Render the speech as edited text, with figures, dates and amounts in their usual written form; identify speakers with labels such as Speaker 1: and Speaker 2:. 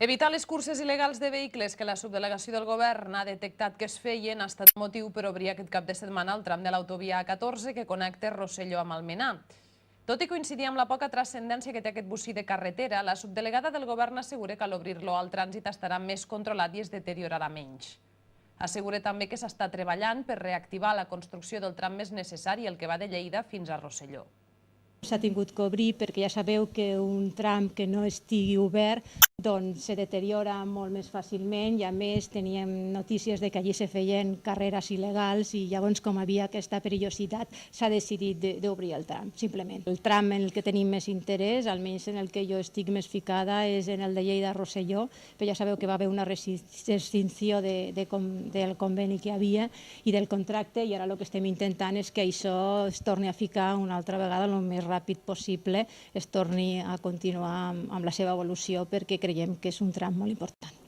Speaker 1: Evitar les curses il·legals de vehicles que la subdelegació del govern ha detectat que es feien ha estat motiu per obrir aquest cap de setmana el tram de l'autovia A14 que connecta Rosselló amb Almenar. Tot i coincidir amb la poca transcendència que té aquest bocí de carretera, la subdelegada del govern assegura que a l'obrir-lo al trànsit estarà més controlat i es deteriorarà menys. Assegura també que s'està treballant per reactivar la construcció del tram més necessari, el que va de Lleida fins a Rosselló.
Speaker 2: S'ha tingut que obrir perquè ja sabeu que un tram que no estigui obert doncs se deteriora molt més fàcilment i a més teníem notícies de que allí se feien carreres il·legals i llavors com havia aquesta perillositat s'ha decidit d'obrir el tram, simplement. El tram en el que tenim més interès, almenys en el que jo estic més ficada, és en el de Lleida-Rosselló, però ja sabeu que va haver una rescissió del conveni que hi havia i del contracte i ara el que estem intentant és que això es torni a ficar una altra vegada el més ràpid possible, es torni a continuar amb la seva evolució perquè creiem que és un tram molt important.